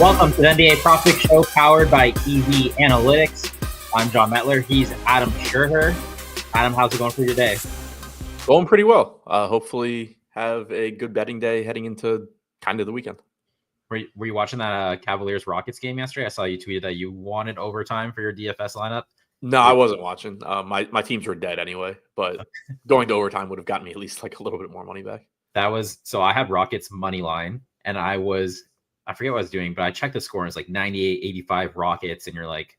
Welcome to the NBA Profit Show powered by EV Analytics. I'm John Metler. He's Adam Scherher. Adam, how's it going for you today? Going pretty well. Hopefully have a good betting day heading into kind of the weekend. Were you watching that Cavaliers-Rockets game yesterday? I saw you tweeted that you wanted overtime for your DFS lineup. No, I wasn't watching. My teams were dead anyway, but going to overtime would have gotten me at least like a little bit more money back. So I had Rockets money line, and I forget what I was doing, but I checked the score and it's like 98-85 Rockets, and you're like,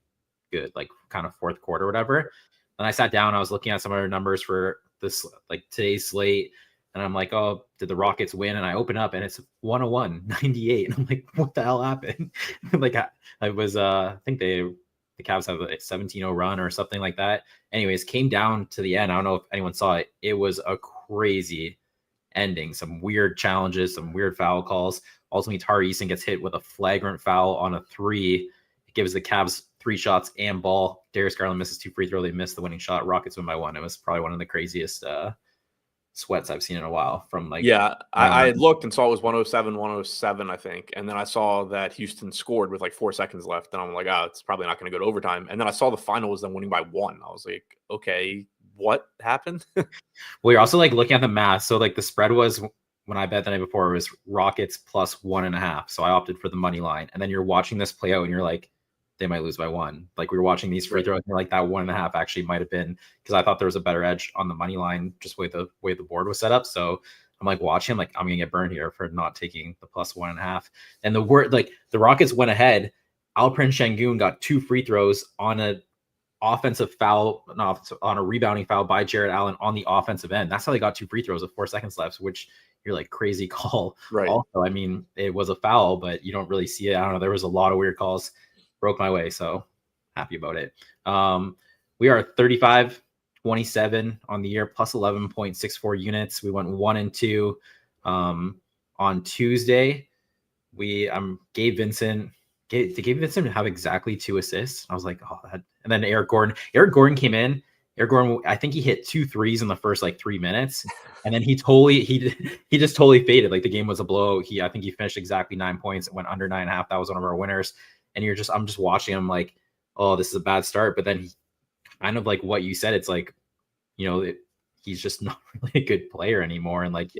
good, like kind of fourth quarter, whatever. And I sat down, I was looking at some other numbers for this, like today's slate, and I'm like, oh, did the Rockets win? And I open up and it's 101-98. And I'm like, what the hell happened? Like I was I think the Cavs have a 17-0 run or something like that. Anyways, came down to the end. I don't know if anyone saw it. It was a crazy ending. Some weird challenges, some weird foul calls. Ultimately, Tari Eason gets hit with a flagrant foul on a three. It gives the Cavs 3 shots and ball. Darius Garland misses 2 free throws. They missed the winning shot. Rockets win by 1. It was probably one of the craziest sweats I've seen in a while. I had looked and saw it was 107, I think. And then I saw that Houston scored with like 4 seconds left. And I'm like, it's probably not going to go to overtime. And then I saw the final was them winning by 1. I was like, okay, what happened? Well, you're also like looking at the math. So like the spread was, when I bet the night before, it was Rockets plus 1.5. So I opted for the money line. And then you're watching this play out and you're like, they might lose by 1. Like we were watching these free throws and you're like, that 1.5 actually might have been, because I thought there was a better edge on the money line, just way the board was set up. So I'm like watching, I'm like, I'm gonna get burned here for not taking the plus 1.5. And the Rockets went ahead. Alperen Şengün got 2 free throws on an offensive foul, on a rebounding foul by Jared Allen on the offensive end. That's how they got 2 free throws with 4 seconds left, which you're like, crazy call. Right. Also, I mean, it was a foul, but you don't really see it. I don't know. There was a lot of weird calls. Broke my way, so happy about it. We are 35-27 on the year, plus 11.64 units. We went 1-2 on Tuesday. Gabe Vincent. Did Gabe Vincent have exactly 2 assists? I was like, and then Eric Gordon. Eric Gordon came in. Eric Gordon, I think he hit 2 threes in the first like 3 minutes, and then he just totally faded. Like the game was a blow. I think he finished exactly 9 points. It went under 9.5. That was one of our winners. And I'm just watching him like, oh, this is a bad start. But then kind of like what you said, it's like, he's just not really a good player anymore. And like,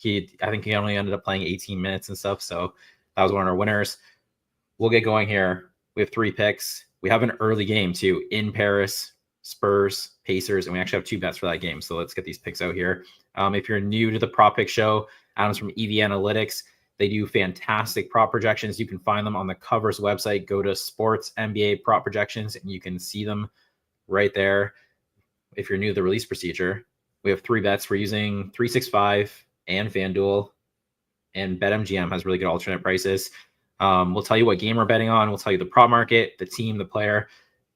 I think he only ended up playing 18 minutes and stuff. So that was one of our winners. We'll get going here. We have 3 picks. We have an early game too, in Paris, Spurs, Pacers, and we actually have 2 bets for that game. So let's get these picks out here. If you're new to the Prop Pick Show, Adam's from EV Analytics. They do fantastic prop projections. You can find them on the Covers website. Go to Sports NBA Prop Projections, and you can see them right there. If you're new to the release procedure, we have 3 bets. We're using 365 and FanDuel, and BetMGM has really good alternate prices. We'll tell you what game we're betting on. We'll tell you the prop market, the team, the player.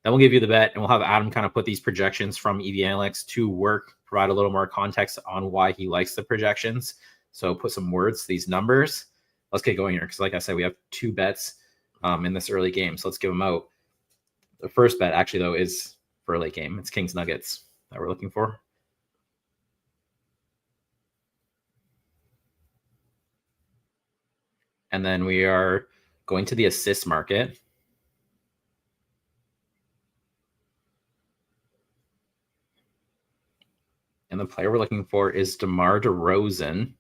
Then we'll give you the bet, and we'll have Adam kind of put these projections from EV Analytics to work, provide a little more context on why he likes the projections. So put some words to these numbers. Let's get going here, because like I said, we have 2 bets in this early game. So let's give them out. The first bet, actually, though, is for a late game. It's Kings Nuggets that we're looking for. And then we are going to the assist market. And the player we're looking for is Demar DeRozan.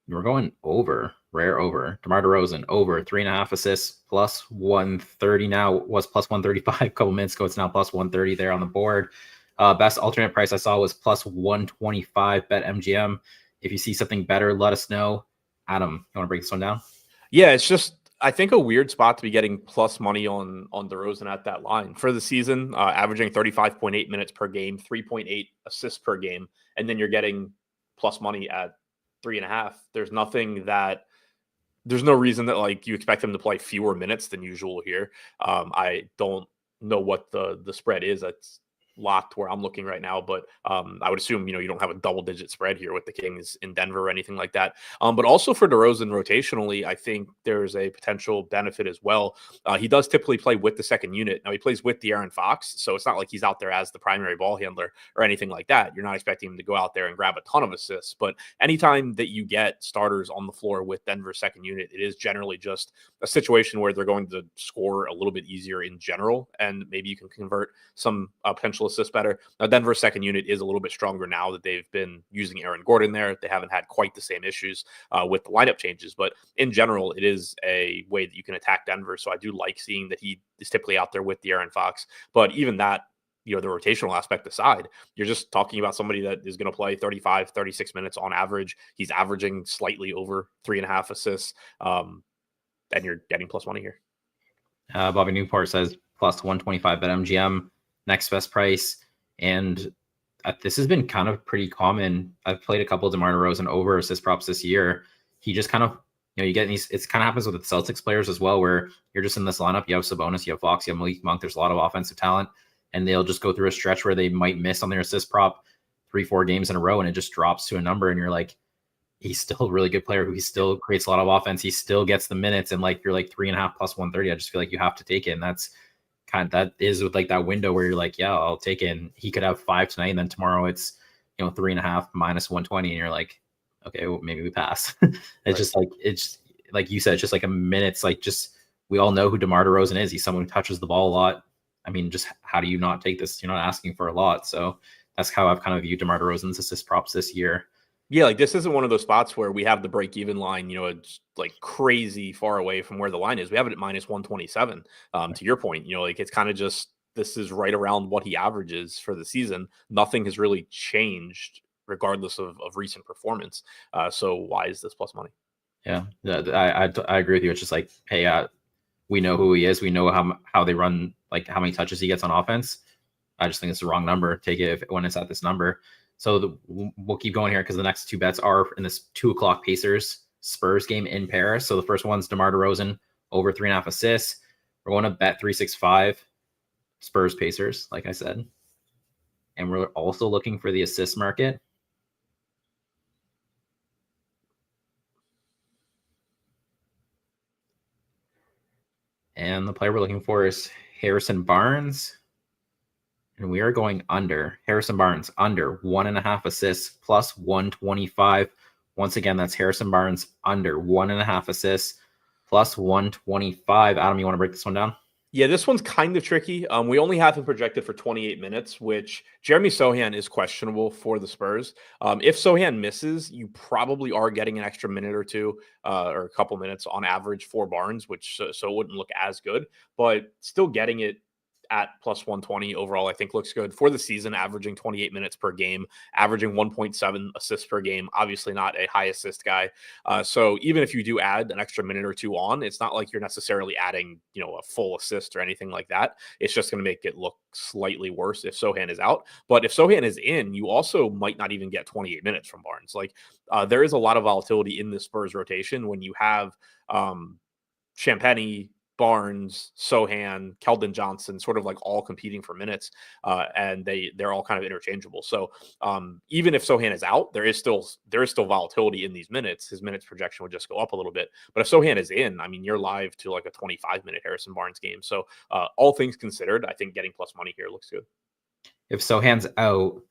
We're going over, rare over. DeMar DeRozan over 3.5 assists, plus 130 now. Was plus 135 a couple minutes ago. It's now plus 130 there on the board. Best alternate price I saw was plus 125 BetMGM. If you see something better, let us know. Adam, you want to break this one down? Yeah, it's just, I think, a weird spot to be getting plus money on DeRozan at that line for the season, averaging 35.8 minutes per game, 3.8 assists per game, and then you're getting plus money at 3.5. There's no reason that like you expect him to play fewer minutes than usual here. I don't know what the spread is. That's locked where I'm looking right now, but I would assume, you don't have a double digit spread here with the Kings in Denver or anything like that. But also for DeRozan rotationally, I think there's a potential benefit as well. He does typically play with the second unit. Now he plays with De'Aaron Fox, so it's not like he's out there as the primary ball handler or anything like that. You're not expecting him to go out there and grab a ton of assists, but anytime that you get starters on the floor with Denver's second unit, it is generally just a situation where they're going to score a little bit easier in general, and maybe you can convert some potential assists better. Now, Denver's second unit is a little bit stronger now that they've been using Aaron Gordon there. They haven't had quite the same issues with the lineup changes, but in general, it is a way that you can attack Denver. So I do like seeing that he is typically out there with De'Aaron Fox. But even that, the rotational aspect aside, you're just talking about somebody that is going to play 35, 36 minutes on average. He's averaging slightly over 3.5 assists. And you're getting plus money here. Bobby Newport says plus 125 bet MGM, next best price. And this has been kind of pretty common. I've played a couple of DeMar DeRozan over assist props this year. He just kind of, you get these, it kind of happens with the Celtics players as well, where you're just in this lineup. You have Sabonis, you have Fox, you have Malik Monk. There's a lot of offensive talent, and they'll just go through a stretch where they might miss on their assist prop 3-4 games in a row, and it just drops to a number. And you're like, he's still a really good player who he still creates a lot of offense. He still gets the minutes, and like, you're like 3.5 plus 130. I just feel like you have to take it. And that's that is with like that window where you're like, yeah, I'll take it. And he could have 5 tonight, and then tomorrow it's, 3.5 minus 120. And you're like, okay, well, maybe we pass. It's just like, it's like you said, it's just like a minute. Like, just, we all know who DeMar DeRozan is. He's someone who touches the ball a lot. I mean, just how do you not take this? You're not asking for a lot. So that's how I've kind of viewed DeMar DeRozan's assist props this year. Yeah, like this isn't one of those spots where we have the break-even line, it's like crazy far away from where the line is. We have it at minus 127. To your point, like it's kind of just, this is right around what he averages for the season. Nothing has really changed regardless of recent performance. So why is this plus money? Yeah, I agree with you. It's just like, hey, we know who he is. We know how they run, like how many touches he gets on offense. I just think it's the wrong number. Take it when it's at this number. So we'll keep going here because the next two bets are in this 2:00 Pacers Spurs game in Paris. So the first one's DeMar DeRozan over 3.5 assists. We're going to bet 365 Spurs Pacers, like I said. And we're also looking for the assist market. And the player we're looking for is Harrison Barnes. And we are going under. Harrison Barnes under 1.5 assists plus 125. Once again, that's Harrison Barnes under 1.5 assists plus 125. Adam, you want to break this one down? Yeah, this one's kind of tricky. We only have him projected for 28 minutes, which Jeremy Sohan is questionable for the Spurs. If Sohan misses, you probably are getting an extra minute or two or a couple minutes on average for Barnes, which so it wouldn't look as good, but still getting it at plus 120 overall, I think looks good for the season, averaging 28 minutes per game, averaging 1.7 assists per game. Obviously not a high assist guy. So even if you do add an extra minute or two on, it's not like you're necessarily adding, a full assist or anything like that. It's just going to make it look slightly worse if Sohan is out. But if Sohan is in, you also might not even get 28 minutes from Barnes. Like there is a lot of volatility in the Spurs rotation when you have Champagny, Barnes, Sohan, Keldon Johnson, sort of like all competing for minutes, and they're all kind of interchangeable. So even if Sohan is out, there is still volatility in these minutes. His minutes projection would just go up a little bit. But if Sohan is in, I mean, you're live to like a 25-minute Harrison Barnes game. So all things considered, I think getting plus money here looks good. If Sohan's out,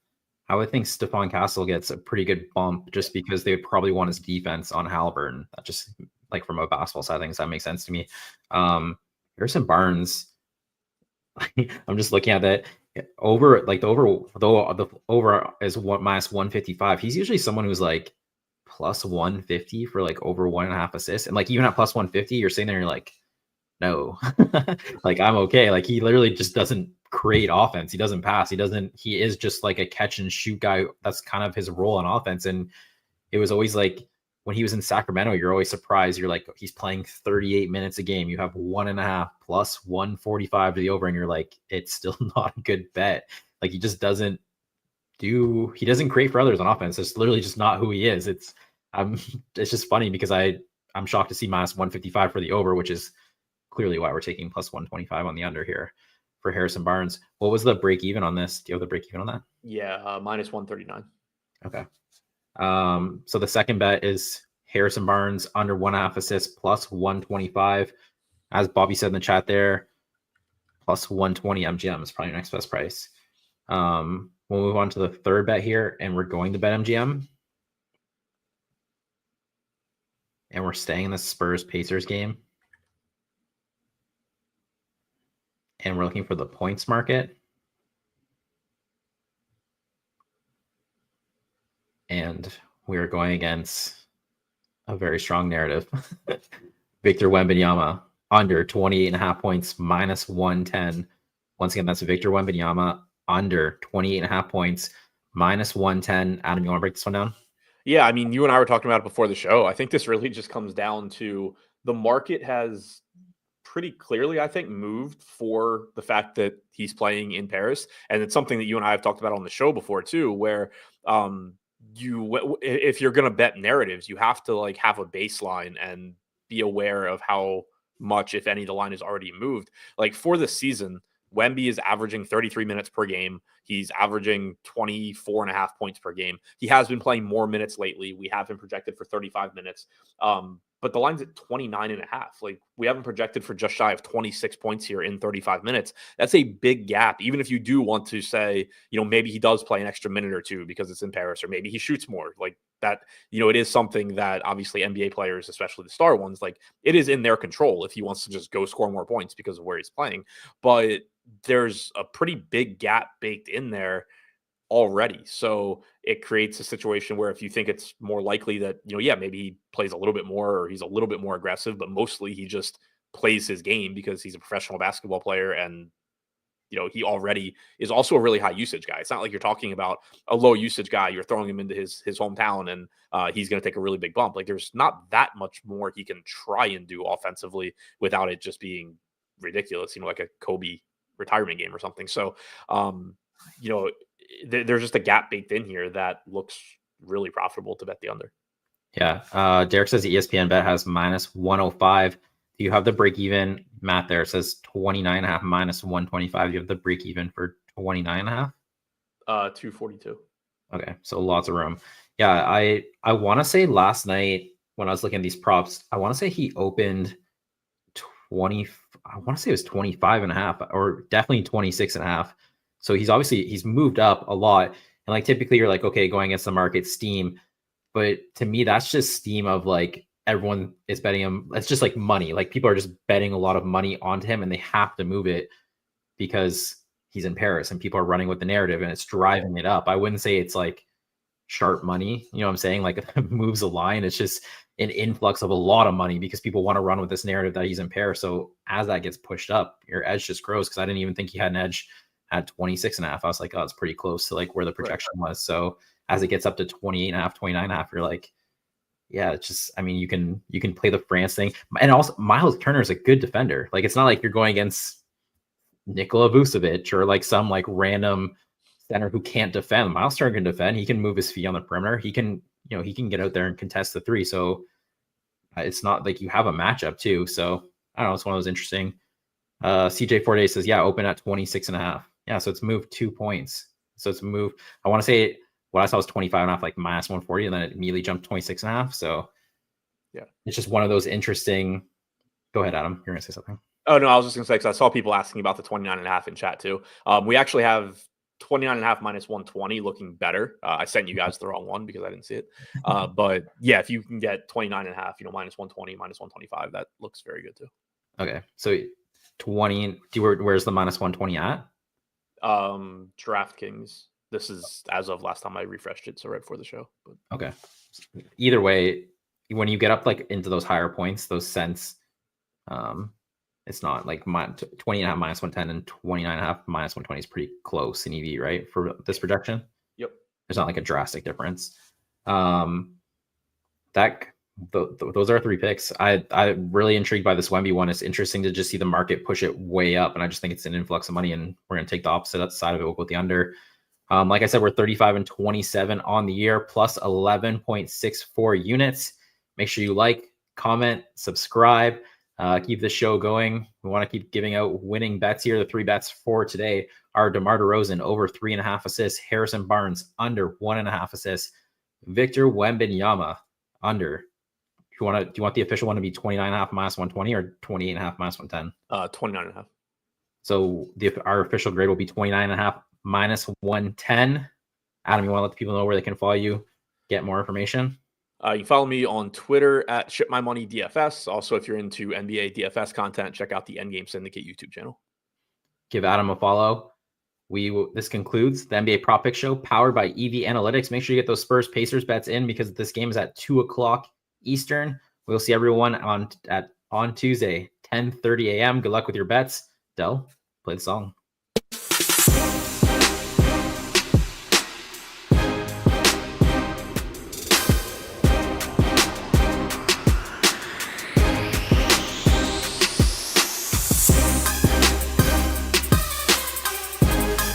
I would think Stephon Castle gets a pretty good bump just because they would probably want his defense on Halliburton. That just like from a basketball side of things, that makes sense to me. Harrison Barnes, I'm just looking at that over, like the over is minus 155. He's usually someone who's like plus 150 for like over 1.5 assists. And like even at plus 150, you're sitting there and you're like, no, like I'm okay. Like he literally just doesn't create offense. He doesn't pass. He is just like a catch and shoot guy. That's kind of his role on offense. And it was always like, when he was in Sacramento, you're always surprised. You're like, he's playing 38 minutes a game. You have 1.5 plus 145 to the over, and you're like, it's still not a good bet. Like he doesn't create for others on offense. It's literally just not who he is. It's just funny because I'm shocked to see minus 155 for the over, which is clearly why we're taking plus 125 on the under here. for Harrison Barnes. What was the break even on this? Do you have the break even on that? Yeah, minus 139. Okay. So the second bet is Harrison Barnes under 1.5 assists plus 125. As Bobby said in the chat there, plus 120 MGM is probably your next best price. We'll move on to the third bet here, and we're going to bet MGM. And we're staying in the Spurs-Pacers game. And we're looking for the points market. And we are going against a very strong narrative. Victor Wembanyama under 28.5 points, minus 110. Once again, that's Victor Wembanyama under 28.5 points, minus 110. Adam, you want to break this one down? Yeah, I mean, you and I were talking about it before the show. I think this really just comes down to the market has pretty clearly, I think, moved for the fact that he's playing in Paris. And it's something that you and I have talked about on the show before too, where if you're going to bet narratives, you have to like have a baseline and be aware of how much, if any, the line is already moved. Like for the season, Wemby is averaging 33 minutes per game. He's averaging 24.5 points per game. He has been playing more minutes lately. We have him projected for 35 minutes. But the line's at 29.5. Like we haven't projected for just shy of 26 points here in 35 minutes. That's a big gap. Even if you do want to say, maybe he does play an extra minute or two because it's in Paris, or maybe he shoots more like that. It is something that obviously NBA players, especially the star ones, like it is in their control if he wants to just go score more points because of where he's playing. But there's a pretty big gap baked in there already. So it creates a situation where if you think it's more likely that, maybe he plays a little bit more or he's a little bit more aggressive, but mostly he just plays his game because he's a professional basketball player and, he already is also a really high usage guy. It's not like you're talking about a low usage guy. You're throwing him into his hometown and he's going to take a really big bump. Like there's not that much more he can try and do offensively without it just being ridiculous, like a Kobe retirement game or something. So, there's just a gap baked in here that looks really profitable to bet the under. Yeah. Derek says the ESPN bet has minus 105. Do you have the break even? Matt there says 29.5 minus 125. Do you have the break even for 29.5? 242. Okay. So lots of room. Yeah. I want to say last night when I was looking at these props, I want to say he opened 20. I want to say it was 25.5 or definitely 26.5. So he's moved up a lot. And like typically you're like, okay, going against the market steam. But to me, that's just steam of like everyone is betting him. It's just like money. Like people are just betting a lot of money onto him and they have to move it because he's in Paris and people are running with the narrative and it's driving it up. I wouldn't say it's like sharp money. You know what I'm saying? Like it moves a line. It's just an influx of a lot of money because people want to run with this narrative that he's in Paris. So as that gets pushed up, your edge just grows. Cause I didn't even think he had an edge at 26.5. I was like, oh, it's pretty close to like where the projection was. So as it gets up to 28.5, 29.5, you're like, yeah, it's just, I mean, you can play the France thing. And also Miles Turner is a good defender. Like, it's not like you're going against Nikola Vucevic or like some like random center who can't defend. Miles Turner can defend. He can move his feet on the perimeter. He can get out there and contest the three. So it's not like you have a matchup too. So I don't know. It's one of those interesting. CJ Forte says, yeah, open at 26.5. Yeah. So it's moved 2 points. So it's moved. I want to say what I saw was 25.5, like minus 140, and then it immediately jumped 26.5. So yeah, it's just one of those interesting. Go ahead, Adam. You're going to say something. Oh, no, I was just going to say, because I saw people asking about the 29.5 in chat too. We actually have 29.5 minus 120 looking better. I sent you guys the wrong one because I didn't see it. But yeah, if you can get 29.5, minus 120, minus 125, that looks very good too. Okay. So 20, where's the minus 120 at? DraftKings. This is as of last time I refreshed it, so right before the show. But. Okay. Either way, when you get up like into those higher points, those cents, it's not like 20.5 minus 110 and 29.5 minus 120 is pretty close in EV, right? For this projection. Yep. There's not like a drastic difference. Those are 3 picks. I'm really intrigued by this Wemby one. It's interesting to just see the market push it way up, and I just think it's an influx of money, and we're going to take the opposite side of it. We'll go with the under. Like I said, we're 35-27 on the year, plus 11.64 units. Make sure you like, comment, subscribe. Keep the show going. We want to keep giving out winning bets here. The 3 bets for today are Demar DeRozan over 3.5 assists, Harrison Barnes under 1.5 assists, Victor Wembanyama under. Do you want the official one to be 29.5 minus 120 or 28.5 minus 110? 29.5. So our official grade will be 29.5 minus 110. Adam, you want to let the people know where they can follow you, get more information? You can follow me on Twitter at ShipMyMoneyDFS. Also, if you're into NBA DFS content, check out the Endgame Syndicate YouTube channel. Give Adam a follow. This concludes the NBA Prop Pick Show powered by EV Analytics. Make sure you get those Spurs Pacers bets in because this game is at 2:00 Eastern. We'll see everyone on Tuesday, 10:30 a.m. Good luck with your bets. Del, play the song.